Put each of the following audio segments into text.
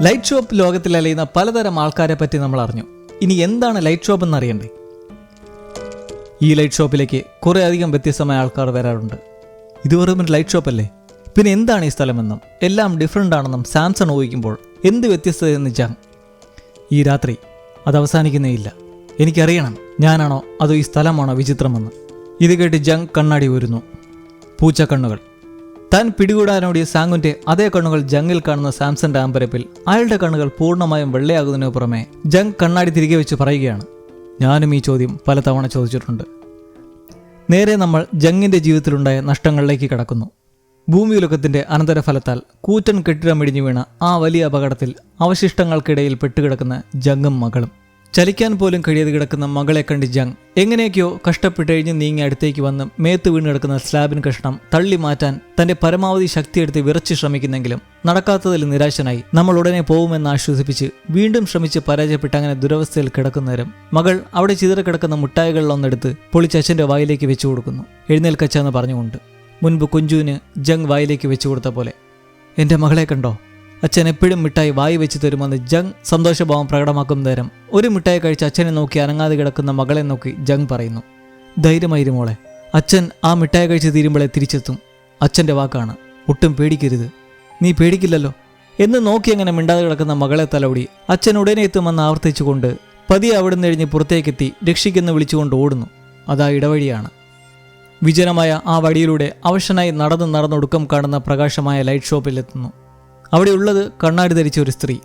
Light shop ലോകത്തിൽ അലയുന്ന പലതരം ആൾക്കാരെ പറ്റി നമ്മൾ അറിഞ്ഞു. ഇനി എന്താണ് ലൈറ്റ് ഷോപ്പ് എന്ന് അറിയണ്ടേ? ഈ ലൈറ്റ് ഷോപ്പിലേക്ക് കുറേ അധികം വ്യത്യസ്തമായ ആൾക്കാർ വരാറുണ്ട്. ഇത് വെറും ഒരു ലൈറ്റ് ഷോപ്പല്ലേ? പിന്നെ എന്താണ് ഈ സ്ഥലമെന്നും എല്ലാം ഡിഫറൻ്റ് ആണെന്നും സാംസൺ ഊഹിക്കുമ്പോൾ എന്ത് വ്യത്യസ്തതയെന്ന് ജങ്. ഈ രാത്രി അത് അവസാനിക്കുന്നേയില്ല. എനിക്കറിയണം, ഞാനാണോ അതോ ഈ സ്ഥലമാണോ വിചിത്രമെന്ന്. ഇത് കേട്ട് ജങ് കണ്ണാടി ഊരുന്നു. പൂച്ചക്കണ്ണുകൾ. താൻ പിടികൂടാനോടിയ സാങ്ങുന്റെ അതേ കണ്ണുകൾ ജങ്ങിൽ കാണുന്ന സാംസന്റെ ആമ്പരപ്പിൽ അയാളുടെ കണ്ണുകൾ പൂർണ്ണമായും വെള്ളയാകുന്നതിനു പുറമെ ജങ് കണ്ണാടി തിരികെ വെച്ച് പറയുകയാണ്, ഞാനും ഈ ചോദ്യം പലതവണ ചോദിച്ചിട്ടുണ്ട്. നേരെ നമ്മൾ ജങ്ങിന്റെ ജീവിതത്തിലുണ്ടായ നഷ്ടങ്ങളിലേക്ക് കടക്കുന്നു. ഭൂമിയുലകത്തിന്റെ അനന്തരഫലത്താൽ കൂറ്റൻ കെട്ടിടമിടിഞ്ഞു വീണ ആ വലിയ അപകടത്തിൽ അവശിഷ്ടങ്ങൾക്കിടയിൽ പെട്ടുകിടക്കുന്ന ജങ്ങും മകളും. ചലിക്കാൻ പോലും കഴിയാതെ കിടക്കുന്ന മകളെ കണ്ട് ജങ് എങ്ങനെയൊക്കെയോ കഷ്ടപ്പെട്ടെഴിഞ്ഞ് നീങ്ങി അടുത്തേക്ക് വന്ന് മേത്ത് വീണ് കിടക്കുന്ന സ്ലാബിൻ കഷ്ണം തള്ളി മാറ്റാൻ തന്റെ പരമാവധി ശക്തിയെടുത്ത് വിറച്ച് ശ്രമിക്കുന്നെങ്കിലും നടക്കാത്തതിൽ നിരാശനായി നമ്മൾ ഉടനെ പോകുമെന്ന് ആശ്വസിപ്പിച്ച് വീണ്ടും ശ്രമിച്ച് പരാജയപ്പെട്ട് അങ്ങനെ ദുരവസ്ഥയിൽ കിടക്കുന്നേരം മകൾ അവിടെ ചിതറിക്കിടക്കുന്ന മുട്ടായികളിലൊന്നെടുത്ത് പൊളിച്ച് അച്ഛന്റെ വായിലേക്ക് വെച്ചു കൊടുക്കുന്നു. എഴുന്നേൽക്കച്ചെന്ന് പറഞ്ഞുകൊണ്ട്. മുൻപ് കുഞ്ചുവിന് ജങ് വായിലേക്ക് വെച്ചു കൊടുത്ത പോലെ. എന്റെ മകളെ കണ്ടോ? അച്ഛൻ എപ്പോഴും മിഠായി വായി വെച്ച് തരുമെന്ന് ജങ് സന്തോഷഭാവം പ്രകടമാക്കും നേരം ഒരു മിഠായി കഴിച്ച് അച്ഛനെ നോക്കി അനങ്ങാതെ കിടക്കുന്ന മകളെ നോക്കി ജങ് പറയുന്നു, ധൈര്യമായിരു മോളെ, അച്ഛൻ ആ മിഠായി കഴിച്ച് തീരുമ്പോഴേ തിരിച്ചെത്തും. അച്ഛൻ്റെ വാക്കാണ്, ഒട്ടും പേടിക്കരുത്. നീ പേടിക്കില്ലല്ലോ എന്ന് നോക്കി അങ്ങനെ മിണ്ടാതെ കിടക്കുന്ന മകളെ തലോടി അച്ഛൻ ഉടനെ എത്തുമെന്ന് ആവർത്തിച്ചുകൊണ്ട് പതിയെ അവിടുന്ന് എഴിഞ്ഞ് പുറത്തേക്കെത്തി രക്ഷിക്കെന്ന് വിളിച്ചുകൊണ്ട് ഓടുന്നു. അതാ ഇടവഴിയാണ്. വിജനമായ ആ വഴിയിലൂടെ അവശനായി നടന്നൊടുക്കം കാണുന്ന പ്രകാശമായ ലൈറ്റ് ഷോപ്പിലെത്തുന്നു. അവിടെയുള്ളത് കണ്ണാടി ധരിച്ച ഒരു സ്ത്രീ.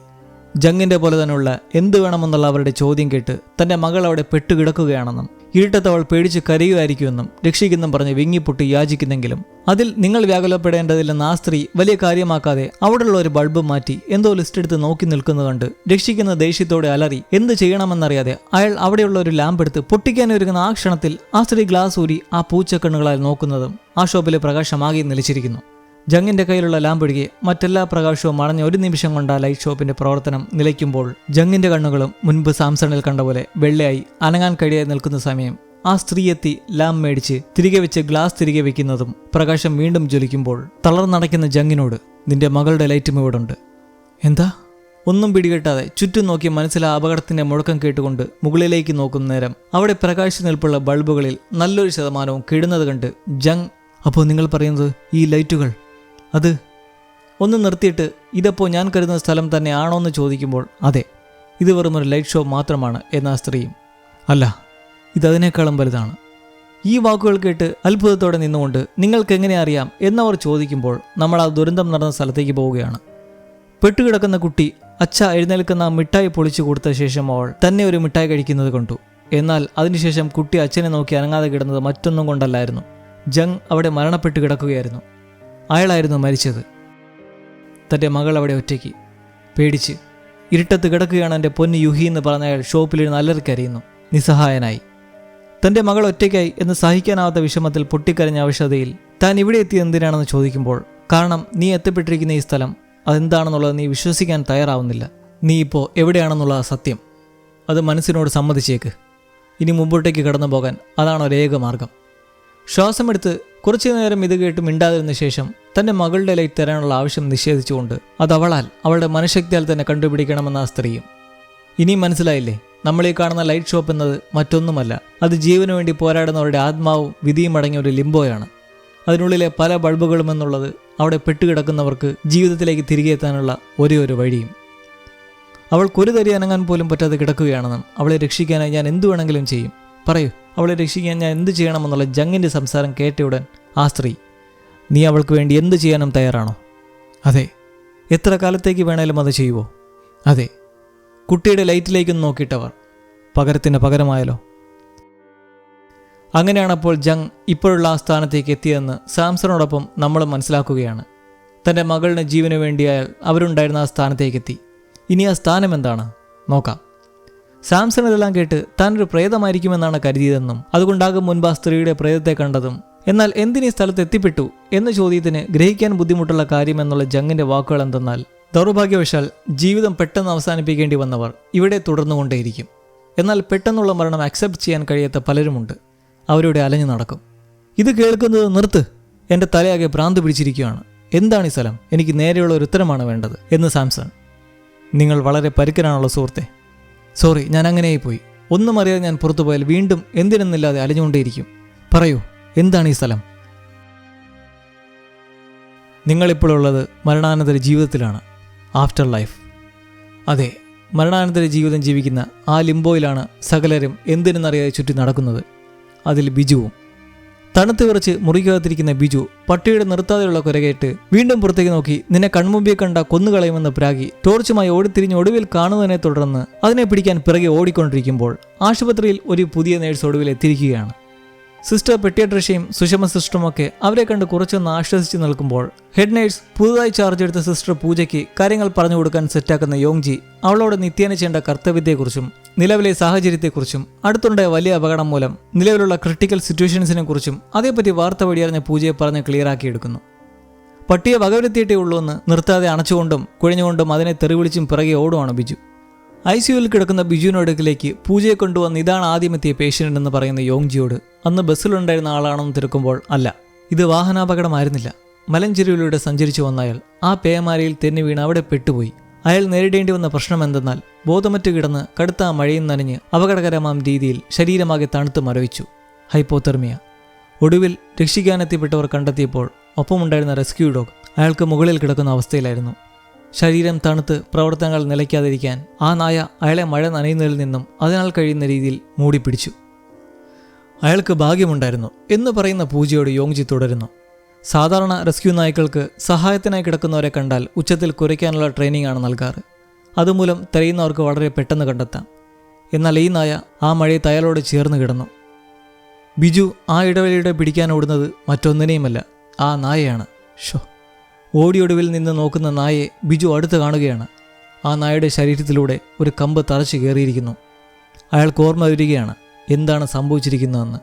ജങ്ങിന്റെ പോലെ തന്നെയുള്ള എന്ത് വേണമെന്നുള്ള അവരുടെ ചോദ്യം കേട്ട് തന്റെ മകൾ അവിടെ പെട്ടുകിടക്കുകയാണെന്നും ഇരുട്ടത്ത് അവൾ പേടിച്ച് കരയുമായിരിക്കുമെന്നും രക്ഷിക്കെന്നും പറഞ്ഞ് വിങ്ങിപ്പൊട്ടി യാചിക്കുന്നെങ്കിലും അതിൽ നിങ്ങൾ വ്യാകുലപ്പെടേണ്ടതില്ലെന്ന് ആ സ്ത്രീ വലിയ കാര്യമാക്കാതെ അവിടെയുള്ള ഒരു ബൾബ് മാറ്റി എന്തോ ലിസ്റ്റ് എടുത്ത് നോക്കി നിൽക്കുന്നത് കണ്ട് രക്ഷിക്കുന്ന ദേഷ്യത്തോടെ അലറി എന്ത് ചെയ്യണമെന്നറിയാതെ അയാൾ അവിടെയുള്ള ഒരു ലാമ്പ് എടുത്ത് പൊട്ടിക്കാനൊരുങ്ങുന്ന ആ ക്ഷണത്തിൽ ആ സ്ത്രീ ഗ്ലാസ് ഊരി ആ പൂച്ചക്കണ്ണുകളാൽ നോക്കുന്നതും ആ ഷോപ്പിലെ പ്രകാശമാകെ നിലച്ചിരിക്കുന്നു. ജങ്ങിന്റെ കയ്യിലുള്ള ലാമ്പൊഴികെ മറ്റെല്ലാ പ്രകാശവും അണഞ്ഞ ഒരു നിമിഷം കൊണ്ട് ആ ലൈറ്റ് ഷോപ്പിന്റെ പ്രവർത്തനം നിലയ്ക്കുമ്പോൾ ജങ്ങിന്റെ കണ്ണുകളും മുൻപ് സാംസണിൽ കണ്ട പോലെ വെള്ളയായി അനങ്ങാൻ കഴിയാതെ നിൽക്കുന്ന സമയം ആ സ്ത്രീ എത്തി ലാമ്പ് മേടിച്ച് തിരികെ വെച്ച് ഗ്ലാസ് തിരികെ വെക്കുന്നതും പ്രകാശം വീണ്ടും ജ്വലിക്കുമ്പോൾ തളർന്നടയ്ക്കുന്ന ജങ്ങിനോട്, നിന്റെ മകളുടെ ലൈറ്റും ഇവിടെ ഉണ്ട്. എന്താ? ഒന്നും പിടികെട്ടാതെ ചുറ്റും നോക്കി മനസ്സിലെ അപകടത്തിന്റെ മുഴക്കം കേട്ടുകൊണ്ട് മുകളിലേക്ക് നോക്കുന്ന നേരം അവിടെ പ്രകാശ നിൽപ്പുള്ള ബൾബുകളിൽ നല്ലൊരു ശതമാനവും കിടുന്നത് കണ്ട് ജങ്, അപ്പോൾ നിങ്ങൾ പറയുന്നത് ഈ ലൈറ്റുകൾ അത് ഒന്ന് നിർത്തിയിട്ട് ഇതപ്പോൾ ഞാൻ കരുതുന്ന സ്ഥലം തന്നെ ആണോ എന്ന് ചോദിക്കുമ്പോൾ അതെ, ഇത് വെറും ഒരു ലൈറ്റ് ഷോ മാത്രമാണ് എന്ന സ്ത്രീയും, അല്ല ഇതതിനേക്കാളും വലുതാണ്. ഈ വാക്കുകൾ കേട്ട് അത്ഭുതത്തോടെ നിന്നുകൊണ്ട് നിങ്ങൾക്ക് എങ്ങനെ അറിയാം എന്നവർ ചോദിക്കുമ്പോൾ നമ്മൾ ആ ദുരന്തം നടന്ന സ്ഥലത്തേക്ക് പോവുകയാണ്. പെട്ടുകിടക്കുന്ന കുട്ടി അച്ഛ എഴുന്നേൽക്കുന്ന മിഠായി പൊളിച്ചു കൊടുത്ത ശേഷം അവൾ തന്നെ ഒരു മിഠായി കഴിക്കുന്നത് കണ്ടു. എന്നാൽ അതിനുശേഷം കുട്ടി അച്ഛനെ നോക്കി അനങ്ങാതെ കിടന്നത് മറ്റൊന്നും കൊണ്ടല്ലായിരുന്നു. ജങ് അവിടെ മരണപ്പെട്ട് കിടക്കുകയായിരുന്നു. അയാളായിരുന്നു മരിച്ചത്. തൻ്റെ മകൾ അവിടെ ഒറ്റയ്ക്ക് പേടിച്ച് ഇരുട്ടത്ത് കിടക്കുകയാണ് എൻ്റെ പൊന്ന് യുഹി എന്ന് പറഞ്ഞ അയാൾ ഷോപ്പിലിരുന്ന് അലറിക്കരയുന്നു, നിസ്സഹായനായി. തൻ്റെ മകൾ ഒറ്റയ്ക്കായി എന്ന് സഹിക്കാനാവാത്ത വിഷമത്തിൽ പൊട്ടിക്കരഞ്ഞ അവശതയിൽ താൻ ഇവിടെ എത്തിയത് എന്തിനാണെന്ന് ചോദിക്കുമ്പോൾ, കാരണം നീ എത്തപ്പെട്ടിരിക്കുന്ന ഈ സ്ഥലം അതെന്താണെന്നുള്ളത് നീ വിശ്വസിക്കാൻ തയ്യാറാവുന്നില്ല. നീ ഇപ്പോൾ എവിടെയാണെന്നുള്ള സത്യം അത് മനസ്സിനോട് സമ്മതിച്ചേക്ക്. ഇനി മുമ്പോട്ടേക്ക് കടന്നു പോകാൻ അതാണ് ഒരേക മാർഗം. ശ്വാസമെടുത്ത് കുറച്ചു നേരം ഇത് കേട്ട് മിണ്ടാതിരുന്ന ശേഷം തൻ്റെ മകളുടെ ലൈറ്റ് തരാനുള്ള ആവശ്യം നിഷേധിച്ചുകൊണ്ട് അത് അവളുടെ മനഃശക്തിയാൽ തന്നെ കണ്ടുപിടിക്കണമെന്ന ആ സ്ത്രീയും. ഇനിയും മനസ്സിലായില്ലേ, നമ്മളീ കാണുന്ന ലൈറ്റ് ഷോപ്പ് എന്നത് മറ്റൊന്നുമല്ല, അത് ജീവന് വേണ്ടി പോരാടുന്നവരുടെ ആത്മാവും വിധിയും അടങ്ങിയ ഒരു ലിംബോയാണ്. അതിനുള്ളിലെ പല ബൾബുകളും എന്നുള്ളത് അവിടെ പെട്ടുകിടക്കുന്നവർക്ക് ജീവിതത്തിലേക്ക് തിരികെ എത്താനുള്ള ഒരേ ഒരു വഴിയും. അവൾക്കൊരു തരി അനങ്ങാൻ പോലും പറ്റാതെ കിടക്കുകയാണെന്നും അവളെ രക്ഷിക്കാനായി ഞാൻ എന്തു വേണമെങ്കിലും ചെയ്യും, പറയൂ അവളെ രക്ഷിക്കാൻ ഞാൻ എന്ത് ചെയ്യണമെന്നുള്ള ജങ്ങിൻ്റെ സംസാരം കേട്ടയുടൻ ആ സ്ത്രീ, നീ അവൾക്ക് വേണ്ടി എന്ത് ചെയ്യാനും തയ്യാറാണോ? അതെ. എത്ര കാലത്തേക്ക് വേണേലും അത് ചെയ്യുമോ? അതെ. കുട്ടിയുടെ ലൈറ്റിലേക്കൊന്ന് നോക്കിയിട്ടവർ, പകരത്തിന് പകരമായാലോ? അങ്ങനെയാണപ്പോൾ ജങ് ഇപ്പോഴുള്ള ആ സ്ഥാനത്തേക്ക് എത്തിയതെന്ന് സാംസണോടൊപ്പം നമ്മൾ മനസ്സിലാക്കുകയാണ്. തൻ്റെ മകളുടെ ജീവന് വേണ്ടിയായാൽ അവരുണ്ടായിരുന്ന ആ സ്ഥാനത്തേക്കെത്തി. ഇനി ആ സ്ഥാനം എന്താണ് നോക്കാം. സാംസൺ ഇതെല്ലാം കേട്ട് താനൊരു പ്രേതമായിരിക്കുമെന്നാണ് കരുതിയതെന്നും അതുകൊണ്ടാകും മുൻപ് ആ സ്ത്രീയുടെ പ്രേതത്തെ കണ്ടതും. എന്നാൽ എന്തിനീ സ്ഥലത്ത് എത്തിപ്പെട്ടു എന്ന ചോദ്യത്തിന് ഗ്രഹിക്കാൻ ബുദ്ധിമുട്ടുള്ള കാര്യമെന്നുള്ള ജങ്ങിന്റെ വാക്കുകൾ എന്തെന്നാൽ, ദൗർഭാഗ്യവശാൽ ജീവിതം പെട്ടെന്ന് അവസാനിപ്പിക്കേണ്ടി വന്നവർ ഇവിടെ തുടർന്നുകൊണ്ടേയിരിക്കും. എന്നാൽ പെട്ടെന്നുള്ള മരണം അക്സെപ്റ്റ് ചെയ്യാൻ കഴിയാത്ത പലരുമുണ്ട്. അവരുടെ അലഞ്ഞു നടക്കും. ഇത് കേൾക്കുന്നത് നിർത്ത്, എൻ്റെ തലയാകെ ഭ്രാന്ത് പിടിച്ചിരിക്കുകയാണ്. എന്താണ് ഈ സ്ഥലം? എനിക്ക് നേരെയുള്ള ഒരു ഉത്തരമാണ് വേണ്ടത് എന്ന് സാംസൺ. നിങ്ങൾ വളരെ പരുക്കനാണല്ലോ സുഹൃത്തെ. സോറി, ഞാൻ അങ്ങനെയായി പോയി. ഒന്നും അറിയാതെ ഞാൻ പുറത്തു പോയാൽ വീണ്ടും എന്തിനെന്നില്ലാതെ അലഞ്ഞുകൊണ്ടേയിരിക്കും. പറയൂ, എന്താണ് ഈ സ്ഥലം? നിങ്ങളിപ്പോഴുള്ളത് മരണാനന്തര ജീവിതത്തിലാണ്. After life. അതെ, മരണാനന്തര ജീവിതം ജീവിക്കുന്ന ആ ലിംബോയിലാണ് സകലരും എന്തിനെന്നറിയാതെ ചുറ്റി നടക്കുന്നത്. അതിൽ ബിജുവും. തണുത്ത് വിറച്ച് മുറിക്കകത്തിരിക്കുന്ന ബിജു പട്ടിയുടെ നിർത്താതെയുള്ള കുരകേട്ട് വീണ്ടും പുറത്തേക്ക് നോക്കി നിന്നെ കൺമുമ്പിൽ കണ്ട കൊന്നുകളയുമെന്ന് പ്രാഗി ടോർച്ചുമായി ഓടിത്തിരിഞ്ഞ് ഒടുവിൽ കാണുന്നതിനെ തുടർന്ന് അതിനെ പിടിക്കാൻ പിറകെ ഓടിക്കൊണ്ടിരിക്കുമ്പോൾ ആശുപത്രിയിൽ ഒരു പുതിയ നേഴ്സ് ഒടുവിൽ എത്തിയിരിക്കുകയാണ്. സിസ്റ്റർ പെട്ടിയട്രഷയും സുഷമ സിസ്റ്ററുമൊക്കെ അവരെ കണ്ട് കുറച്ചൊന്ന് ആശ്വസിച്ച് നിൽക്കുമ്പോൾ ഹെഡ് നേഴ്സ് പുതുതായി ചാർജ് എടുത്ത സിസ്റ്റർ പൂജയ്ക്ക് കാര്യങ്ങൾ പറഞ്ഞു കൊടുക്കാൻ സെറ്റാക്കുന്ന യോങ്ജി അവളോട് നിത്യേന ചെയ്യേണ്ട കർത്തവ്യത്തെക്കുറിച്ചും നിലവിലെ സാഹചര്യത്തെക്കുറിച്ചും അടുത്തുണ്ടായ വലിയ അപകടം മൂലം നിലവിലുള്ള ക്രിട്ടിക്കൽ സിറ്റുവേഷൻസിനെ കുറിച്ചും അതേപ്പറ്റി വാർത്ത വഴിയറിഞ്ഞ പൂജയെ പറഞ്ഞ് ക്ലിയറാക്കിയെടുക്കുന്നു. പട്ടിയെ വകവരുത്തിയിട്ടേ ഉള്ളൂ എന്ന് നിർത്താതെ അണച്ചുകൊണ്ടും കുഴഞ്ഞുകൊണ്ടും അതിനെ തെറിവിളിച്ചും പിറകെ ഓടുവാണ് ബിജു. ICUവിൽ കിടക്കുന്ന ബിജുവിൻ്റെ അടുക്കിലേക്ക് പൂജയെ കൊണ്ടുവന്ന് ഇതാണ് ആദ്യമെത്തിയ പേഷ്യൻ്റ് എന്ന് പറയുന്ന യോങ്ജിയോട് അന്ന് ബസ്സിലുണ്ടായിരുന്ന ആളാണെന്ന് തിരക്കുമ്പോൾ അല്ല, ഇത് വാഹനാപകടമായിരുന്നില്ല. മലഞ്ചെരുവിലൂടെ സഞ്ചരിച്ചു വന്ന അയാൾ ആ പേമാരയിൽ തെന്നി വീണ് അവിടെ പെട്ടുപോയി. അയാൾ നേരിടേണ്ടി വന്ന പ്രശ്നം എന്തെന്നാൽ ബോധമറ്റ് കിടന്ന് കടുത്ത മഴയും നനഞ്ഞ് അപകടകരമാം രീതിയിൽ ശരീരമാകെ തണുത്ത് മരവിച്ചു. ഹൈപ്പോതെർമിയ. ഒടുവിൽ രക്ഷിക്കാനെത്തിപ്പെട്ടവർ കണ്ടെത്തിയപ്പോൾ ഒപ്പമുണ്ടായിരുന്ന റെസ്ക്യൂ ഡോഗ് അയാൾക്ക് മുകളിൽ കിടക്കുന്ന അവസ്ഥയിലായിരുന്നു. ശരീരം തണുത്ത് പ്രവർത്തനങ്ങൾ നിലയ്ക്കാതിരിക്കാൻ ആ നായ അയാളെ മഴ നനയുന്നതിൽ നിന്നും അതിനാൽ കഴിയുന്ന രീതിയിൽ മൂടിപ്പിടിച്ചു. അയാൾക്ക് ഭാഗ്യമുണ്ടായിരുന്നു എന്ന് പറയുന്ന പൂജയോട് യോങ്ജി തുടരുന്നു. സാധാരണ റെസ്ക്യൂ നായ്ക്കൾക്ക് സഹായത്തിനായി കിടക്കുന്നവരെ കണ്ടാൽ ഉച്ചത്തിൽ കുരയ്ക്കാനുള്ള ട്രെയിനിങ് ആണ് നൽകാറ്. അതുമൂലം തിരയുന്നവർക്ക് വളരെ പെട്ടെന്ന് കണ്ടെത്താം. എന്നാൽ ഈ നായ ആ മഴയത്ത് അയാളോട് ചേർന്ന് കിടന്നു. ബിജു ആ ഇടവേളയുടെ പിടിക്കാൻ ഓടുന്നത് മറ്റൊന്നിനെയുമല്ല, ആ നായയാണ്. ഷോ. ഓടിയൊടുവിൽ നിന്ന് നോക്കുന്ന നായയെ ബിജു അടുത്ത് കാണുകയാണ്. ആ നായയുടെ ശരീരത്തിലൂടെ ഒരു കമ്പ് തറച്ചു കയറിയിരിക്കുന്നു. അയാൾക്ക് ഓർമ്മ വരികയാണ് എന്താണ് സംഭവിച്ചിരിക്കുന്നതെന്ന്.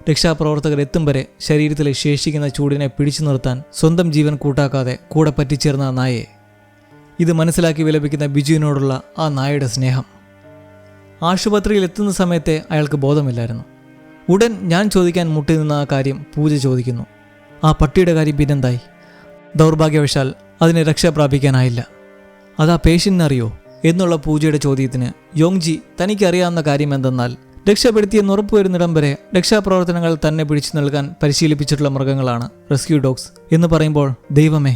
രക്ഷാപ്രവർത്തകർ എത്തും വരെ ശരീരത്തിലെ ശേഷിക്കുന്ന ചൂടിനെ പിടിച്ചു നിർത്താൻ സ്വന്തം ജീവൻ കൂട്ടാക്കാതെ കൂടെ പറ്റിച്ചേർന്ന ആ നായയെ. ഇത് മനസ്സിലാക്കി വിലപിക്കുന്ന ബിജുവിനോടുള്ള ആ നായയുടെ സ്നേഹം. ആശുപത്രിയിൽ എത്തുന്ന സമയത്തെ അയാൾക്ക് ബോധമില്ലായിരുന്നു. ഉടൻ ഞാൻ ചോദിക്കാൻ മുട്ടി നിന്ന ആ കാര്യം പൂജ ചോദിക്കുന്നു. ആ പട്ടിയുടെ കാര്യം പിന്നെന്തായി? ദൗർഭാഗ്യവശാൽ അതിനെ രക്ഷ പ്രാപിക്കാനായില്ല. അതാ പേഷ്യൻ്റിനറിയോ എന്നുള്ള പൂജയുടെ ചോദ്യത്തിന് യോങ്ജി തനിക്കറിയാവുന്ന കാര്യം എന്തെന്നാൽ രക്ഷപ്പെടുത്തിയെന്ന് ഉറപ്പുവരുന്നിടം വരെ രക്ഷാപ്രവർത്തനങ്ങൾ തന്നെ പിടിച്ചു നൽകാൻ പരിശീലിപ്പിച്ചിട്ടുള്ള മൃഗങ്ങളാണ് റെസ്ക്യൂ ഡോഗ്സ് എന്ന് പറയുമ്പോൾ ദൈവമേ,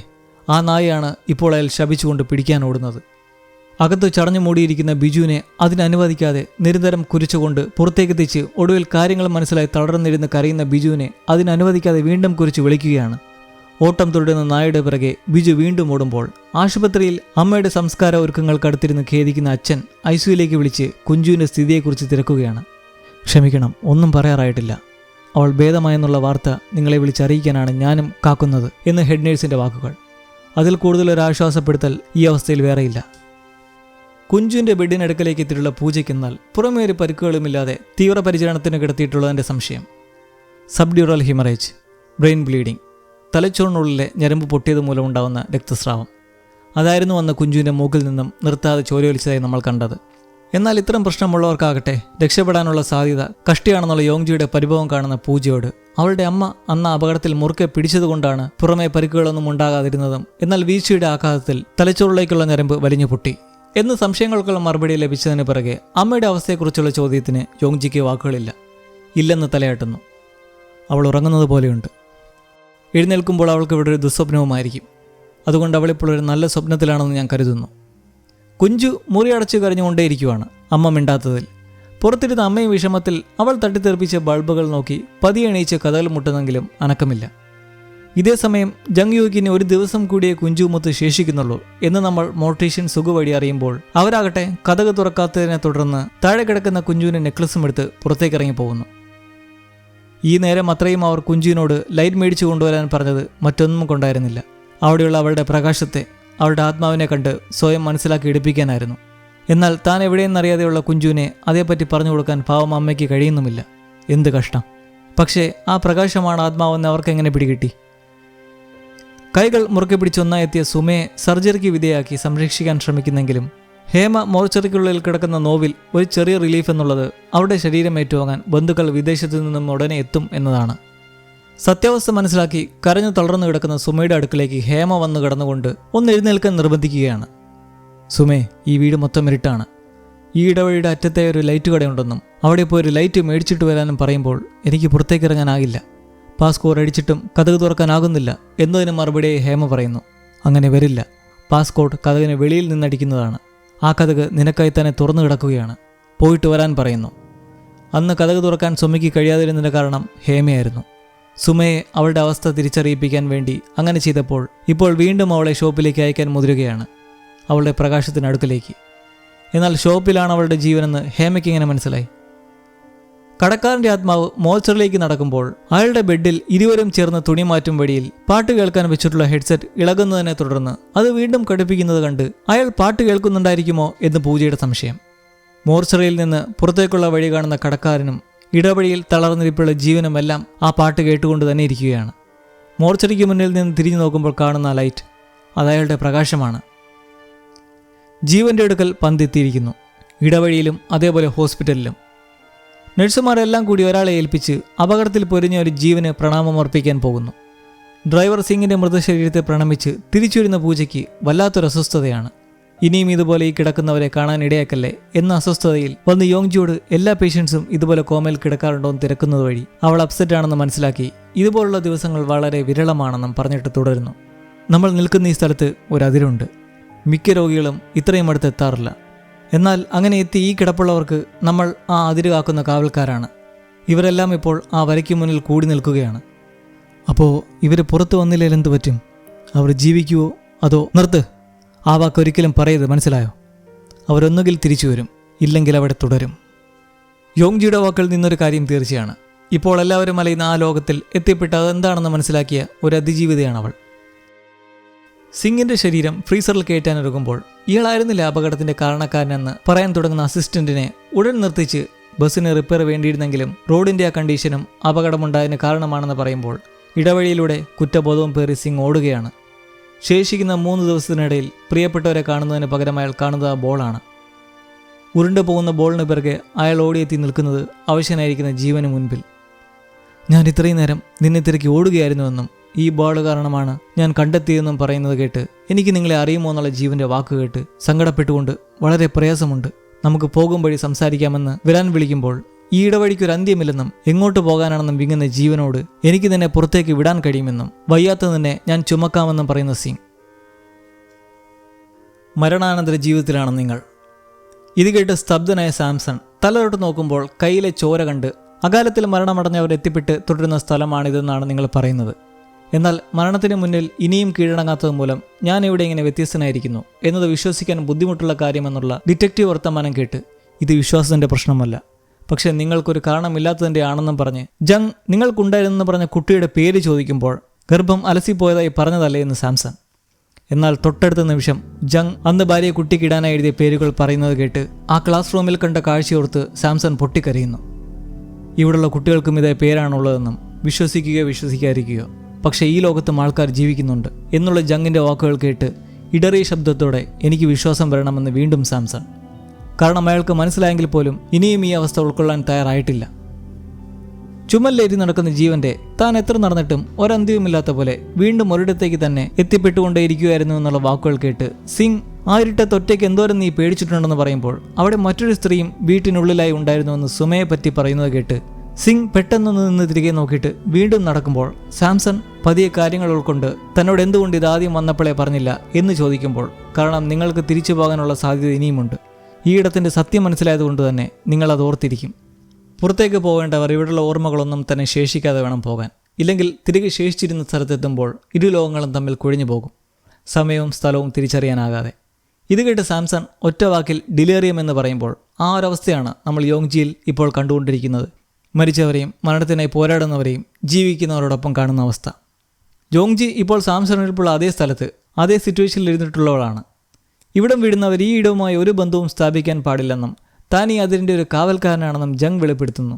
ആ നായയാണ് ഇപ്പോൾ അയാൾ ശപിച്ചുകൊണ്ട് പിടിക്കാൻ ഓടുന്നത്. അകത്ത് ചടഞ്ഞു മൂടിയിരിക്കുന്ന ബിജുവിനെ അതിനനുവദിക്കാതെ നിരന്തരം കുരിച്ചുകൊണ്ട് പുറത്തേക്കെത്തിച്ച് ഒടുവിൽ കാര്യങ്ങൾ മനസ്സിലായി തളർന്നിരുന്ന് കരയുന്ന ബിജുവിനെ അതിനനുവദിക്കാതെ വീണ്ടും കുരിച്ച് വിളിക്കുകയാണ്. ഓട്ടം തുടരുന്ന നായയുടെ പിറകെ ബിജു വീണ്ടും ഓടുമ്പോൾ ആശുപത്രിയിൽ അമ്മയുടെ സംസ്കാര ഒരുക്കങ്ങൾക്കടുത്തിരുന്ന് ഖേദിക്കുന്ന അച്ഛൻ ICUവിലേക്ക് വിളിച്ച് കുഞ്ചുവിൻ്റെ സ്ഥിതിയെക്കുറിച്ച് തിരക്കുകയാണ്. ക്ഷമിക്കണം, ഒന്നും പറയാറായിട്ടില്ല. അവൾ ഭേദമായെന്നുള്ള വാർത്ത നിങ്ങളെ വിളിച്ചറിയിക്കാനാണ് ഞാനും കാക്കുന്നത് എന്ന് ഹെഡ് നേഴ്സിൻ്റെ വാക്കുകൾ. അതിൽ കൂടുതലൊരാശ്വാസപ്പെടുത്തൽ ഈ അവസ്ഥയിൽ വേറെയില്ല. കുഞ്ചുവിൻ്റെ ബെഡിനടുക്കലേക്ക് എത്തിയിട്ടുള്ള പൂജയ്ക്കെന്നാൽ പുറമേ ഒരു പരിക്കുകളുമില്ലാതെ തീവ്രപരിചരണത്തിന് കിടത്തിയിട്ടുള്ളതിൻ്റെ സംശയം. സബ്ഡ്യൂറൽ ഹിമറേജ്, ബ്രെയിൻ ബ്ലീഡിംഗ്, തലച്ചോറിനുള്ളിലെ ഞരമ്പ് പൊട്ടിയത് മൂലമുണ്ടാകുന്ന രക്തസ്രാവം. അതായിരുന്നു അന്ന് കുഞ്ചുവിൻ്റെ മൂക്കിൽ നിന്നും നിർത്താതെ ചോരയൊലിച്ചതായി നമ്മൾ കണ്ടത്. എന്നാൽ ഇത്തരം പ്രശ്നമുള്ളവർക്കാകട്ടെ രക്ഷപ്പെടാനുള്ള സാധ്യത കഷ്ടിയാണെന്നുള്ള യോങ്ജിയുടെ പരിഭവം കാണുന്ന പൂജയോട് അവളുടെ അമ്മ അന്ന് അപകടത്തിൽ മുറുക്കെ പിടിച്ചതുകൊണ്ടാണ് പുറമേ പരിക്കുകളൊന്നും ഉണ്ടാകാതിരുന്നതും എന്നാൽ വീഴ്ചയുടെ ആഘാതത്തിൽ തലച്ചോറിലേക്കുള്ള ഞരമ്പ് വലിഞ്ഞു പൊട്ടി എന്ന് സംശയങ്ങൾക്കുള്ള മറുപടി ലഭിച്ചതിന് പിറകെ അമ്മയുടെ അവസ്ഥയെക്കുറിച്ചുള്ള ചോദ്യത്തിന് യോങ്ജിക്ക് വാക്കുകളില്ല. ഇല്ലെന്ന് തലയാട്ടുന്നു. അവൾ ഉറങ്ങുന്നത് പോലെയുണ്ട്. എഴുന്നേൽക്കുമ്പോൾ അവൾക്ക് ഇവിടെ ഒരു ദുസ്വപ്നവുമായിരിക്കും. അതുകൊണ്ട് അവളിപ്പോൾ ഒരു നല്ല സ്വപ്നത്തിലാണെന്ന് ഞാൻ കരുതുന്നു. കുഞ്ചു മുറിയടച്ച് കരഞ്ഞുകൊണ്ടേയിരിക്കുവാണ് അമ്മ മിണ്ടാത്തതിൽ. പുറത്തിരുന്ന അമ്മയും വിഷമത്തിൽ അവൾ തട്ടിത്തെറിപ്പിച്ച ബൾബുകൾ നോക്കി പതിയെ എണീച്ച് കഥകൾ മുട്ടുന്നെങ്കിലും അനക്കമില്ല. ഇതേസമയം ജങ് യുക്കിന് ഒരു ദിവസം കൂടിയേ കുഞ്ചുമുത്ത് ശേഷിക്കുന്നുള്ളൂ എന്ന് നമ്മൾ മോർട്ടീഷ്യൻ സുഖു വഴി അറിയുമ്പോൾ അവരാകട്ടെ കഥക് തുറക്കാത്തതിനെ തുടർന്ന് താഴെ കിടക്കുന്ന കുഞ്ചുവിന് നെക്ലസും എടുത്ത് പുറത്തേക്ക് ഇറങ്ങി പോകുന്നു. ഈ നേരം അത്രയും അവർ കുഞ്ചുവിനോട് ലൈറ്റ് മേടിച്ചു കൊണ്ടുവരാൻ പറഞ്ഞത് മറ്റൊന്നും കൊണ്ടായിരുന്നില്ല. അവിടെയുള്ള അവളുടെ പ്രകാശത്തെ, അവളുടെ ആത്മാവിനെ കണ്ട് സ്വയം മനസ്സിലാക്കി എടുപ്പിക്കാനായിരുന്നു. എന്നാൽ താൻ എവിടെയെന്നറിയാതെയുള്ള കുഞ്ചുവിനെ അതേപ്പറ്റി പറഞ്ഞു കൊടുക്കാൻ പാവം അമ്മയ്ക്ക് കഴിയുന്നുമില്ല. എന്ത് കഷ്ടം! പക്ഷേ ആ പ്രകാശമാണ് ആത്മാവെന്ന് അവർക്കെങ്ങനെ പിടികിട്ടി? കൈകൾ മുറുക്കെ പിടിച്ചൊന്നായെത്തിയ സുമയെ സർജറിക്ക് വിധേയാക്കി സംരക്ഷിക്കാൻ ശ്രമിക്കുന്നെങ്കിലും ഹേമ മോർച്ചറിക്കുള്ളിൽ കിടക്കുന്ന നോവിൽ ഒരു ചെറിയ റിലീഫ് എന്നുള്ളത് അവരുടെ ശരീരം ഏറ്റുവാങ്ങാൻ ബന്ധുക്കൾ വിദേശത്തു നിന്നും ഉടനെ എത്തും എന്നതാണ്. സത്യാവസ്ഥ മനസ്സിലാക്കി കരഞ്ഞു തളർന്നു കിടക്കുന്ന സുമയുടെ അടുക്കിലേക്ക് ഹേമ വന്നു കിടന്നുകൊണ്ട് ഒന്ന് എഴുന്നേൽക്കാൻ നിർബന്ധിക്കുകയാണ്. സുമേ, ഈ വീട് മൊത്തം ഇരുട്ടാണ്. ഈ ഇടവഴിയുടെ അറ്റത്തെ ഒരു ലൈറ്റ് കടയുണ്ടെന്നും അവിടെ പോയി ഒരു ലൈറ്റ് മേടിച്ചിട്ട് വരാനും പറയുമ്പോൾ എനിക്ക് പുറത്തേക്ക് ഇറങ്ങാനാകില്ല. പാസ്കോഡ് അടിച്ചിട്ടും കതക് തുറക്കാനാകുന്നില്ല എന്നതിന് മറുപടിയായി ഹേമ പറയുന്നു. അങ്ങനെ വരില്ല. പാസ്കോഡ് കതകിന് വെളിയിൽ നിന്നടിക്കുന്നതാണ്. ആ കതക് നിനക്കായി തന്നെ തുറന്നു കിടക്കുകയാണ്. പോയിട്ട് വരാൻ പറയുന്നു. അന്ന് കതക് തുറക്കാൻ സുമയ്ക്ക് കഴിയാതിരുന്നതിൻ്റെ കാരണം ഹേമയായിരുന്നു. സുമയെ അവളുടെ അവസ്ഥ തിരിച്ചറിയിപ്പിക്കാൻ വേണ്ടി അങ്ങനെ ചെയ്തപ്പോൾ ഇപ്പോൾ വീണ്ടും അവളെ ഷോപ്പിലേക്ക് അയക്കാൻ മുതിരുകയാണ്, അവളുടെ പ്രകാശത്തിനടുക്കിലേക്ക്. എന്നാൽ ഷോപ്പിലാണ് അവളുടെ ജീവനെന്ന് ഹേമയ്ക്ക് ഇങ്ങനെ മനസ്സിലായി. കടക്കാരൻ്റെ ആത്മാവ് മോർച്ചറിലേക്ക് നടക്കുമ്പോൾ അയാളുടെ ബെഡിൽ ഇരുവരും ചേർന്ന് തുണി മാറ്റും വഴിയിൽ പാട്ട് കേൾക്കാൻ വെച്ചിട്ടുള്ള ഹെഡ്സെറ്റ് ഇളകുന്നതിനെ തുടർന്ന് അത് വീണ്ടും ഘടിപ്പിക്കുന്നത് കണ്ട് അയാൾ പാട്ട് കേൾക്കുന്നുണ്ടായിരിക്കുമോ എന്ന് പൂജയുടെ സംശയം. മോർച്ചറിയിൽ നിന്ന് പുറത്തേക്കുള്ള വഴി കാണുന്ന കടക്കാരനും ഇടവഴിയിൽ തളർന്നിരിപ്പുള്ള ജീവനുമെല്ലാം ആ പാട്ട് കേട്ടുകൊണ്ട് തന്നെ ഇരിക്കുകയാണ്. മോർച്ചറിക്ക് മുന്നിൽ നിന്ന് തിരിഞ്ഞു നോക്കുമ്പോൾ കാണുന്ന ലൈറ്റ് അതയാളുടെ പ്രകാശമാണ്. ജീവന്റെ അടുക്കൽ പന്തെത്തിയിരിക്കുന്നു. ഇടവഴിയിലും അതേപോലെ ഹോസ്പിറ്റലിലും നഴ്സുമാരെല്ലാം കൂടി ഒരാളെ ഏൽപ്പിച്ച് അപകടത്തിൽ പൊരിഞ്ഞ ഒരു ജീവന് പ്രണാമമർപ്പിക്കാൻ പോകുന്നു. ഡ്രൈവർ സിംഗിന്റെ മൃതശരീരത്തെ പ്രണമിച്ച് തിരിച്ചുവരുന്ന പൂജയ്ക്ക് വല്ലാത്തൊരു അസ്വസ്ഥതയാണ്. ഇനിയും ഇതുപോലെ ഈ കിടക്കുന്നവരെ കാണാൻ ഇടയാക്കല്ലേ എന്ന അസ്വസ്ഥതയിൽ വന്ന് യോങ്ജിയോട് എല്ലാ പേഷ്യൻസും ഇതുപോലെ കോമയിൽ കിടക്കാറുണ്ടോ എന്ന് തിരക്കുന്നത് വഴി അവൾ അപ്സെറ്റ് ആണെന്ന് മനസ്സിലാക്കി ഇതുപോലുള്ള ദിവസങ്ങൾ വളരെ വിരളമാണെന്നും പറഞ്ഞിട്ട് തുടരുന്നു. നമ്മൾ നിൽക്കുന്ന ഈ സ്ഥലത്ത് ഒരു അതിരുണ്ട്. മിക്ക രോഗികളും ഇത്രയും അടുത്ത് എത്താറില്ല. എന്നാൽ അങ്ങനെ എത്തി ഈ കിടപ്പുള്ളവർക്ക് നമ്മൾ ആ അതിര് കാക്കുന്ന കാവൽക്കാരാണ്. ഇവരെല്ലാം ഇപ്പോൾ ആ വരയ്ക്ക് മുന്നിൽ കൂടി നിൽക്കുകയാണ്. അപ്പോൾ ഇവർ പുറത്തു വന്നില്ലെങ്കിൽ എന്തു പറ്റും? അവർ ജീവിക്കുവോ അതോ? നിർത്ത്, ആ വാക്കൊരിക്കലും പറയരുത്, മനസ്സിലായോ? അവരൊന്നുകിൽ തിരിച്ചു വരും, ഇല്ലെങ്കിൽ അവിടെ തുടരും. യോങ്ജിയുടെ വാക്കിൽ നിന്നൊരു കാര്യം തീർച്ചയാണ്. ഇപ്പോൾ എല്ലാവരും അലയുന്ന ആ ലോകത്തിൽ എത്തിപ്പെട്ട് അതെന്താണെന്ന് മനസ്സിലാക്കിയ ഒരു അതിജീവിതയാണ് അവൾ. സിംഗിന്റെ ശരീരം ഫ്രീസറിൽ കയറ്റാനൊരുങ്ങുമ്പോൾ ഇയാളായിരുന്നില്ല അപകടത്തിന്റെ കാരണക്കാരനെന്ന് പറയാൻ തുടങ്ങുന്ന അസിസ്റ്റന്റിനെ ഉടൻ നിർത്തിച്ച് ബസ്സിന് റിപ്പയർ വേണ്ടിയിരുന്നെങ്കിലും റോഡിന്റെ ആ കണ്ടീഷനും അപകടമുണ്ടായതിന് കാരണമാണെന്ന് പറയുമ്പോൾ ഇടവഴിയിലൂടെ കുറ്റബോധവും പേറി സിംഗ് ഓടുകയാണ്. ശേഷിക്കുന്ന 3 ദിവസത്തിനിടയിൽ പ്രിയപ്പെട്ടവരെ കാണുന്നതിന് പകരം അയാൾ കാണുന്നത് ആ ബോളാണ്. ഉരുണ്ടു പോകുന്ന ബോളിന് പിറകെ അയാൾ ഓടിയെത്തി നിൽക്കുന്നത് അവശനായിരിക്കുന്ന ജീവന് മുൻപിൽ. ഞാൻ ഇത്രയും നേരം നിന്നെ തിരക്കി ഓടുകയായിരുന്നുവെന്നും ഈ ബോൾ കാരണമാണ് ഞാൻ കണ്ടെത്തിയതെന്നും പറയുന്നത് കേട്ട് എനിക്ക് നിങ്ങളെ അറിയുമോ എന്നുള്ള ജീവന്റെ വാക്ക് കേട്ട് സങ്കടപ്പെട്ടുകൊണ്ട് വളരെ പ്രയാസമുണ്ട്, നമുക്ക് പോകും വഴി സംസാരിക്കാമെന്ന് വരാൻ വിളിക്കുമ്പോൾ ഈ ഇടവഴിക്കൊരു അന്ത്യമില്ലെന്നും എങ്ങോട്ട് പോകാനാണെന്നും വിങ്ങുന്ന ജീവനോട് എനിക്ക് നിന്നെ പുറത്തേക്ക് വിടാൻ കഴിയുമെന്നും വയ്യാത്ത നിന്നെ ഞാൻ ചുമക്കാമെന്നും പറയുന്ന സിംഗ്. മരണാനന്തര ജീവിതത്തിലാണ് നിങ്ങൾ. ഇത് കേട്ട് സ്തബ്ധനായ സാംസൺ തലതൊട്ട് നോക്കുമ്പോൾ കയ്യിലെ ചോര കണ്ട് അകാലത്തിൽ മരണമടഞ്ഞവർ എത്തിപ്പെട്ട് തുടരുന്ന സ്ഥലമാണിതെന്നാണ് നിങ്ങൾ പറയുന്നത്. എന്നാൽ മരണത്തിന് മുന്നിൽ ഇനിയും കീഴടങ്ങാത്തത് മൂലം ഞാൻ ഇവിടെ ഇങ്ങനെ വ്യത്യസ്തനായിരിക്കുന്നു എന്നത് വിശ്വസിക്കാൻ ബുദ്ധിമുട്ടുള്ള കാര്യമെന്നുള്ള ഡിറ്റക്റ്റീവ് വർത്തമാനം കേട്ട് ഇത് വിശ്വാസത്തിൻ്റെ പ്രശ്നമല്ല, പക്ഷേ നിങ്ങൾക്കൊരു കാരണമില്ലാത്തതിൻ്റെ ആണെന്നും പറഞ്ഞ് ജങ് നിങ്ങൾക്കുണ്ടായിരുന്നെന്ന് പറഞ്ഞ കുട്ടിയുടെ പേര് ചോദിക്കുമ്പോൾ ഗർഭം അലസിപ്പോയതായി പറഞ്ഞതല്ലേ എന്ന് സാംസൺ. എന്നാൽ തൊട്ടടുത്ത നിമിഷം ജങ് അന്ന് ഭാര്യയെ കുട്ടിക്കിടാനായി എഴുതിയ പേരുകൾ പറയുന്നത് കേട്ട് ആ ക്ലാസ് റൂമിൽ കണ്ട കാഴ്ചയോർത്ത് സാംസൺ പൊട്ടിക്കരയുന്നു. ഇവിടുള്ള കുട്ടികൾക്കും ഇതേ പേരാണുള്ളതെന്നും വിശ്വസിക്കുകയോ വിശ്വസിക്കാതിരിക്കുകയോ, പക്ഷേ ഈ ലോകത്തും ആൾക്കാർ ജീവിക്കുന്നുണ്ട് എന്നുള്ള ജങ്ങിൻ്റെ വാക്കുകൾ കേട്ട് ഇടറിയ ശബ്ദത്തോടെ എനിക്ക് വിശ്വാസം വരണമെന്ന് വീണ്ടും സാംസൺ. കാരണം അയാൾക്ക് മനസ്സിലായെങ്കിൽ പോലും ഇനിയും ഈ അവസ്ഥ ഉൾക്കൊള്ളാൻ തയ്യാറായിട്ടില്ല. ചുമലിലേറ്റി നടക്കുന്ന ജീവന്റെ താൻ എത്ര നടന്നിട്ടും ഒരന്ത്യവുമില്ലാത്ത പോലെ വീണ്ടും ഒരിടത്തേക്ക് തന്നെ എത്തിപ്പെട്ടുകൊണ്ടേയിരിക്കുകയായിരുന്നു എന്നുള്ള വാക്കുകൾ കേട്ട് സിംഗ് ആ ഇരുട്ടത്ത് ഒറ്റയ്ക്ക് എന്തോരം നീ പേടിച്ചിട്ടുണ്ടെന്ന് പറയുമ്പോൾ അവിടെ മറ്റൊരു സ്ത്രീയും വീട്ടിനുള്ളിലായി ഉണ്ടായിരുന്നുവെന്ന് സുമയെ പറ്റി പറയുന്നത് കേട്ട് സിംഗ് പെട്ടെന്നൊന്ന് നിന്ന് തിരികെ നോക്കിയിട്ട് വീണ്ടും നടക്കുമ്പോൾ സാംസൺ പതിയെ കാര്യങ്ങൾ ഉൾക്കൊണ്ട് തന്നോട് എന്തുകൊണ്ട് ഇതാദ്യം വന്നപ്പോഴേ പറഞ്ഞില്ല എന്ന് ചോദിക്കുമ്പോൾ കാരണം നിങ്ങൾക്ക് തിരിച്ചു പോകാനുള്ള സാധ്യത ഇനിയുമുണ്ട്. ഈ ഇടത്തിൻ്റെ സത്യം മനസ്സിലായതുകൊണ്ട് തന്നെ നിങ്ങളത് ഓർത്തിരിക്കും. പുറത്തേക്ക് പോകേണ്ടവർ ഇവിടെയുള്ള ഓർമ്മകളൊന്നും തന്നെ ശേഷിക്കാതെ വേണം പോകാൻ. ഇല്ലെങ്കിൽ തിരികെ ശേഷിച്ചിരുന്ന സ്ഥലത്തെത്തുമ്പോൾ ഇരു ലോകങ്ങളും തമ്മിൽ കുഴഞ്ഞു പോകും, സമയവും സ്ഥലവും തിരിച്ചറിയാനാകാതെ. ഇത് കേട്ട് സാംസൺ ഒറ്റ വാക്കിൽ ഡിലേറിയം എന്ന് പറയുമ്പോൾ ആ ഒരവസ്ഥയാണ് നമ്മൾ യോങ്ജിയിൽ ഇപ്പോൾ കണ്ടുകൊണ്ടിരിക്കുന്നത്. മരിച്ചവരെയും മരണത്തിനായി പോരാടുന്നവരെയും ജീവിക്കുന്നവരോടൊപ്പം കാണുന്ന അവസ്ഥ. യോങ്ജി ഇപ്പോൾ സാംസണിലുള്ള അതേ സ്ഥലത്ത് അതേ സിറ്റുവേഷനിൽ ഇരുന്നിട്ടുള്ളവളാണ്. ഇവിടം വിടുന്നവർ ഈ ഇടവുമായി ഒരു ബന്ധവും സ്ഥാപിക്കാൻ പാടില്ലെന്നും താൻ ഈ അതിരിൻ്റെ ഒരു കാവൽക്കാരനാണെന്നും ജങ് വെളിപ്പെടുത്തുന്നു.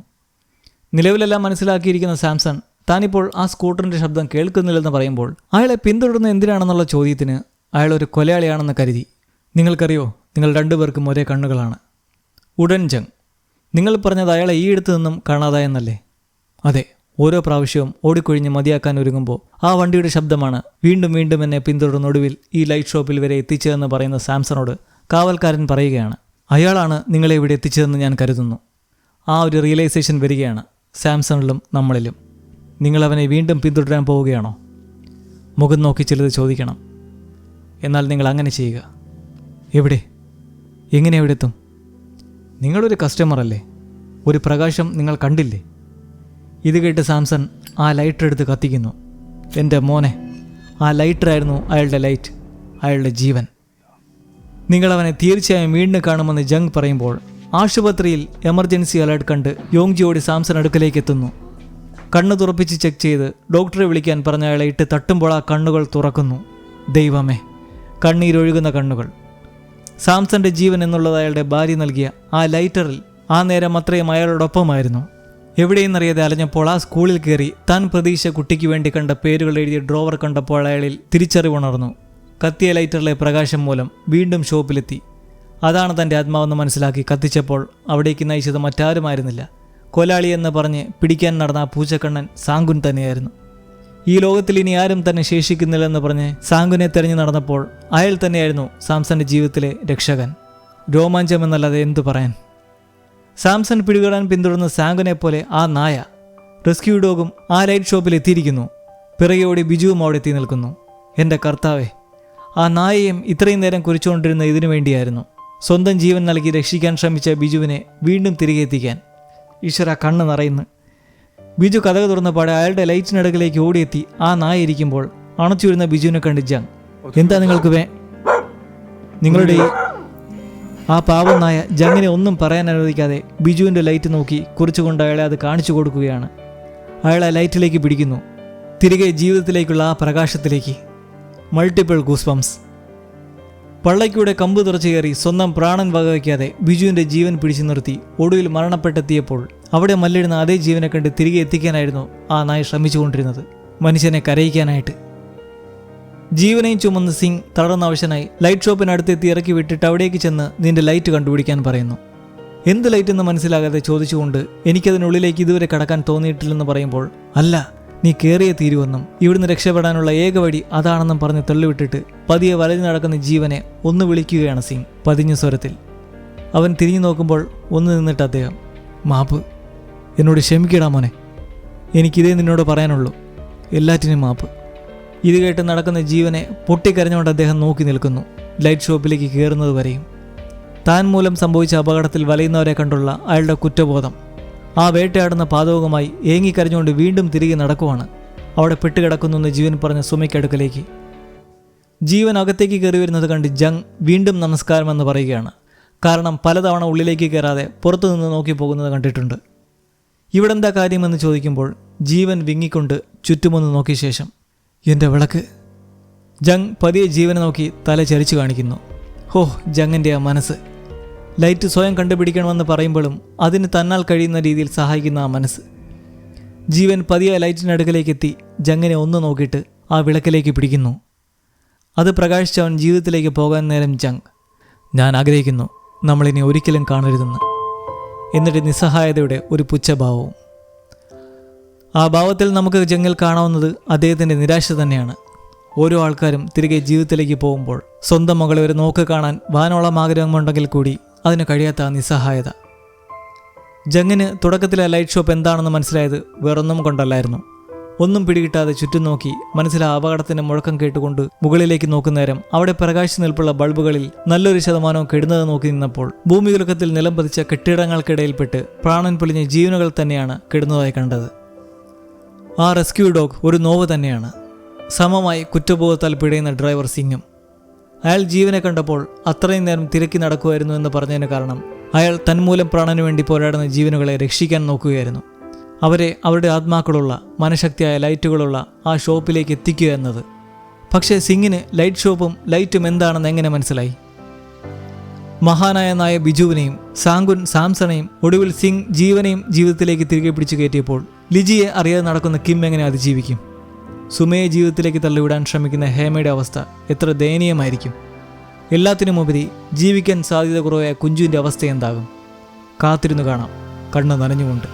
നിലവിലെല്ലാം മനസ്സിലാക്കിയിരിക്കുന്ന സാംസൺ താനിപ്പോൾ ആ സ്കൂട്ടറിൻ്റെ ശബ്ദം കേൾക്കുന്നില്ലെന്ന് പറയുമ്പോൾ അയാളെ പിന്തുടരുന്ന എന്തിനാണെന്നുള്ള ചോദ്യത്തിന് അയാൾ ഒരു കൊലയാളിയാണെന്ന് കരുതി. നിങ്ങൾക്കറിയോ, നിങ്ങൾ രണ്ടുപേർക്കും ഒരേ കണ്ണുകളാണ്. ഉടൻ ജങ്, നിങ്ങൾ പറഞ്ഞത് അയാളെ ഈ ഇടത്തു നിന്നും കാണാതായെന്നല്ലേ? അതെ, ഓരോ പ്രാവശ്യവും ഓടിക്കൊഴിഞ്ഞ് മതിയാക്കാൻ ഒരുങ്ങുമ്പോൾ ആ വണ്ടിയുടെ ശബ്ദമാണ് വീണ്ടും വീണ്ടും എന്നെ പിന്തുടർന്നൊടുവിൽ ഈ ലൈറ്റ് ഷോപ്പിൽ വരെ എത്തിച്ചതെന്ന് പറയുന്ന സാംസണോട് കാവൽക്കാരൻ പറയുകയാണ്, അയാളാണ് നിങ്ങളെ ഇവിടെ എത്തിച്ചതെന്ന് ഞാൻ കരുതുന്നു. ആ ഒരു റിയലൈസേഷൻ വരികയാണ് സാംസണിലും നമ്മളിലും. നിങ്ങളവനെ വീണ്ടും പിന്തുടരാൻ പോവുകയാണോ? മുഖം നോക്കി ചിലത് ചോദിക്കണം. എന്നാൽ നിങ്ങൾ അങ്ങനെ ചെയ്യുക. എവിടെ? എങ്ങനെ എവിടെ എത്തും? നിങ്ങളൊരു കസ്റ്റമർ അല്ലേ? ഒരു പ്രകാശം നിങ്ങൾ കണ്ടില്ലേ? ഇത് കേട്ട് സാംസൺ ആ ലൈറ്റർ എടുത്ത് കത്തിക്കുന്നു. എൻ്റെ മോനെ, ആ ലൈറ്ററായിരുന്നു അയാളുടെ ലൈറ്റ്, അയാളുടെ ജീവൻ. നിങ്ങളവനെ തീർച്ചയായും വീണ്ടും കാണുമെന്ന് ജങ് പറയുമ്പോൾ ആശുപത്രിയിൽ എമർജൻസി അലേർട്ട് കണ്ട് യോങ്ജിയോടി സാംസൺ അടുക്കലേക്ക് എത്തുന്നു. കണ്ണ് തുറപ്പിച്ച് ചെക്ക് ചെയ്ത് ഡോക്ടറെ വിളിക്കാൻ പറഞ്ഞ അയാളെ ഇട്ട് തട്ടുമ്പോൾ ആ കണ്ണുകൾ തുറക്കുന്നു. ദൈവമേ, കണ്ണീരൊഴുകുന്ന കണ്ണുകൾ. സാംസന്റെ ജീവൻ എന്നുള്ളത് അയാളുടെ ഭാര്യ നൽകിയ ആ ലൈറ്ററിൽ ആ നേരം അത്രയും അയാളോടൊപ്പമായിരുന്നു. എവിടെയെന്നറിയാതെ അലഞ്ഞപ്പോൾ ആ സ്കൂളിൽ കയറി താൻ പ്രതീക്ഷ കുട്ടിക്ക് വേണ്ടി കണ്ട പേരുകൾ എഴുതിയ ഡ്രോവർ കണ്ടപ്പോൾ അയാളിൽ തിരിച്ചറിവുണർന്നു. കത്തിയ ലൈറ്ററിലെ പ്രകാശം മൂലം വീണ്ടും ഷോപ്പിലെത്തി. അതാണ് തൻ്റെ ആത്മാവെന്ന് മനസ്സിലാക്കി കത്തിച്ചപ്പോൾ അവിടേക്ക് നയിച്ചത് മറ്റാരുമായിരുന്നില്ല, കൊലാളി എന്ന് പറഞ്ഞ് പിടിക്കാൻ നടന്ന ആ പൂച്ചക്കണ്ണൻ സാങ്കുൻ തന്നെയായിരുന്നു. ഈ ലോകത്തിൽ ഇനി ആരും തന്നെ ശേഷിക്കുന്നില്ലെന്ന് പറഞ്ഞ് സാങ്കുനെ തെരഞ്ഞു നടന്നപ്പോൾ അയാൾ തന്നെയായിരുന്നു സാംസന്റെ ജീവിതത്തിലെ രക്ഷകൻ. രോമാഞ്ചമെന്നല്ലാതെ എന്തു പറയാൻ. സാംസൺ പിടികൂടാൻ പിന്തുടർന്ന സാങ്കുനെ പോലെ ആ നായ, റെസ്ക്യൂ ഡോഗും ആ ലൈറ്റ് ഷോപ്പിൽ എത്തിയിരിക്കുന്നു. പിറകെയോടി ബിജുവും അവിടെ എത്തി നിൽക്കുന്നു. എൻ്റെ കർത്താവേ, ആ നായയും ഇത്രയും നേരം കുറിച്ചുകൊണ്ടിരുന്ന ഇതിനു വേണ്ടിയായിരുന്നു. സ്വന്തം ജീവൻ നൽകി രക്ഷിക്കാൻ ശ്രമിച്ച ബിജുവിനെ വീണ്ടും തിരികെ എത്തിക്കാൻ. ഈശ്വര, കണ്ണ് നിറയുന്നു. ബിജു കഥക തുറന്ന പാടെ അയാളുടെ ലൈറ്റിനടുക്കിലേക്ക് ഓടിയെത്തി ആ നായ ഇരിക്കുമ്പോൾ അണച്ചുവരുന്ന ബിജുവിനെ കണ്ട് ജങ്, എന്താ നിങ്ങൾക്ക് നിങ്ങളുടെ ആ പാവം നായ ജങ്ങിനെ ഒന്നും പറയാൻ അനുവദിക്കാതെ ബിജുവിൻ്റെ ലൈറ്റ് നോക്കി കുറിച്ചുകൊണ്ട് അയാളെ അത് കാണിച്ചു കൊടുക്കുകയാണ്. അയാളെ ലൈറ്റിലേക്ക് പിടിക്കുന്നു, തിരികെ ജീവിതത്തിലേക്കുള്ള ആ പ്രകാശത്തിലേക്ക്. Multiple goosebumps. പള്ളയ്ക്കൂടെ കമ്പ് തുറച്ചു കയറി സ്വന്തം പ്രാണൻ വകവയ്ക്കാതെ ബിജുവിൻ്റെ ജീവൻ പിടിച്ചു നിർത്തി ഒടുവിൽ മരണപ്പെട്ടെത്തിയപ്പോൾ അവിടെ മല്ലിടുന്ന അതേ ജീവനെ കണ്ട് തിരികെ എത്തിക്കാനായിരുന്നു ആ നായ ശ്രമിച്ചുകൊണ്ടിരുന്നത്, മനുഷ്യനെ കരയിക്കാനായിട്ട്. ജീവനെയും ചുമന്ന് സിംഗ് തളർന്ന അവശനായി ലൈറ്റ് ഷോപ്പിനടുത്തെത്തി ഇറക്കി വിട്ടിട്ട് അവിടേക്ക് ചെന്ന് നിന്റെ ലൈറ്റ് കണ്ടുപിടിക്കാൻ പറയുന്നു. എന്ത് ലൈറ്റ് എന്ന് മനസ്സിലാകാതെ ചോദിച്ചുകൊണ്ട് എനിക്കതിനുള്ളിലേക്ക് ഇതുവരെ കടക്കാൻ തോന്നിയിട്ടില്ലെന്ന് പറയുമ്പോൾ, അല്ല, നീ കയറിയേ തീരുവെന്നും ഇവിടുന്ന് രക്ഷപ്പെടാനുള്ള ഏക വഴി അതാണെന്നും പറഞ്ഞ് തള്ളിവിട്ടിട്ട് പതിയെ വലഞ്ഞു നടക്കുന്ന ജീവനെ ഒന്ന് വിളിക്കുകയാണ് സിംഗ് പതിഞ്ഞ സ്വരത്തിൽ. അവൻ തിരിഞ്ഞു നോക്കുമ്പോൾ ഒന്ന് നിന്നിട്ട് അദ്ദേഹം, മാപ്പ്, എന്നോട് ക്ഷമിക്കടാ മോനെ, എനിക്കിതേ നിന്നോട് പറയാനുള്ളൂ, എല്ലാറ്റിനും മാപ്പ്. ഇത് കേട്ട് നടക്കുന്ന ജീവനെ പൊട്ടിക്കരഞ്ഞുകൊണ്ട് അദ്ദേഹം നോക്കി നിൽക്കുന്നു, ലൈറ്റ് ഷോപ്പിലേക്ക് കയറുന്നത് വരെയും. താൻ മൂലം സംഭവിച്ച അപകടത്തിൽ വലയുന്നവരെ കണ്ടുള്ള അയാളുടെ കുറ്റബോധം ആ വേട്ടയാടുന്ന പാതകമായി ഏങ്ങിക്കരഞ്ഞുകൊണ്ട് വീണ്ടും തിരികെ നടക്കുവാണ് അവിടെ പെട്ടുകിടക്കുന്നെന്ന് ജീവൻ പറഞ്ഞ സുമയ്ക്കടുക്കലേക്ക്. ജീവൻ അകത്തേക്ക് കയറി വരുന്നത് കണ്ട് ജങ് വീണ്ടും നമസ്കാരമെന്ന് പറയുകയാണ്. കാരണം പലതവണ ഉള്ളിലേക്ക് കയറാതെ പുറത്തുനിന്ന് നോക്കി പോകുന്നത് കണ്ടിട്ടുണ്ട്. ഇവിടെന്താ കാര്യമെന്ന് ചോദിക്കുമ്പോൾ ജീവൻ വിങ്ങിക്കൊണ്ട് ചുറ്റുമൊന്ന് നോക്കിയ ശേഷം, എൻ്റെ വിളക്ക്. ജങ് പതിയെ ജീവനെ നോക്കി തല ചരിച്ചു കാണിക്കുന്നു. ഹോ, ജങ്ങിൻ്റെ ആ മനസ്സ്. ലൈറ്റ് സ്വയം കണ്ടുപിടിക്കണമെന്ന് പറയുമ്പോഴും അതിന് തന്നാൽ കഴിയുന്ന രീതിയിൽ സഹായിക്കുന്ന ആ മനസ്സ്. ജീവൻ പതിയെ ലൈറ്റിനടുക്കലേക്ക് എത്തി ജങ്ങിനെ ഒന്ന് നോക്കിയിട്ട് ആ വിളക്കിലേക്ക് പിടിക്കുന്നു. അത് പ്രകാശിച്ചവൻ ജീവിതത്തിലേക്ക് പോകാൻ നേരം ജങ്, ഞാൻ ആഗ്രഹിക്കുന്നു നമ്മളിനി ഒരിക്കലും കാണരുതെന്ന്. എന്നിട്ട് നിസ്സഹായതയുടെ ഒരു പുച്ഛഭാവവും. ആ ഭാവത്തിൽ നമുക്ക് ജങ്ങിൽ കാണാവുന്നത് അദ്ദേഹത്തിൻ്റെ നിരാശ തന്നെയാണ്. ഓരോ ആൾക്കാരും തിരികെ ജീവിതത്തിലേക്ക് പോകുമ്പോൾ സ്വന്തം മകളെ ഒരു നോക്ക് കാണാൻ വാനോളം ആഗ്രഹമുണ്ടെങ്കിൽ കൂടി അതിന് കഴിയാത്ത നിസ്സഹായത. ജങ്ങിന് തുടക്കത്തിലെ ലൈറ്റ് ഷോപ്പ് എന്താണെന്ന് മനസ്സിലായത് വേറൊന്നും കൊണ്ടല്ലായിരുന്നു. ഒന്നും പിടികിട്ടാതെ ചുറ്റും നോക്കി മനസ്സിലെ അപകടത്തിൻ്റെ മുഴക്കം കേട്ടുകൊണ്ട് മുകളിലേക്ക് നോക്കുന്നേരം അവിടെ പ്രകാശിച്ചു നിൽപ്പുള്ള ബൾബുകളിൽ നല്ലൊരു ശതമാനവും കെടുന്നത് നോക്കി നിന്നപ്പോൾ ഭൂമികുലുക്കത്തിൽ നിലം പതിച്ച കെട്ടിടങ്ങൾക്കിടയിൽപ്പെട്ട് പ്രാണൻ പൊളിഞ്ഞ ജീവനുകൾ തന്നെയാണ് കെടുന്നതായി കണ്ടത്. ആ റെസ്ക്യൂ ഡോഗ് ഒരു നോവ് തന്നെയാണ്. സമമായി കുറ്റബോധത്താൽ പിടയുന്ന ഡ്രൈവർ സിംഗും. അയാൾ ജീവനെ കണ്ടപ്പോൾ അത്രയും നേരം തിരക്കി നടക്കുമായിരുന്നു എന്ന് പറഞ്ഞതിന് കാരണം അയാൾ തന്മൂലം പ്രാണനു വേണ്ടി പോരാടുന്ന ജീവനുകളെ രക്ഷിക്കാൻ നോക്കുകയായിരുന്നു. അവരെ അവരുടെ ആത്മാക്കളുള്ള മനഃശക്തിയായ ലൈറ്റുകളുള്ള ആ ഷോപ്പിലേക്ക് എത്തിക്കുക എന്നത്. പക്ഷേ സിംഗിന് ലൈറ്റ് ഷോപ്പും ലൈറ്റും എന്താണെന്ന് എങ്ങനെ മനസ്സിലായി? മഹാനായ നായ ബിജുവിനെയും സാങ്കുൻ സാംസണെയും ഒടുവിൽ സിംഗ് ജീവനെയും ജീവിതത്തിലേക്ക് തിരികെ പിടിച്ചു കയറ്റിയപ്പോൾ ലിജിയെ അറിയാതെ നടക്കുന്ന കിം എങ്ങനെ അതിജീവിക്കും? സുമയെ ജീവിതത്തിലേക്ക് തള്ളിവിടാൻ ശ്രമിക്കുന്ന ഹേമയുടെ അവസ്ഥ എത്ര ദയനീയമായിരിക്കും? എല്ലാത്തിനുമുപരി ജീവിക്കാൻ സാധ്യത കുറവായ കുഞ്ചുവിൻ്റെ അവസ്ഥ എന്താകും? കാത്തിരുന്നു കാണാം, കണ്ണ് നനഞ്ഞുകൊണ്ട്.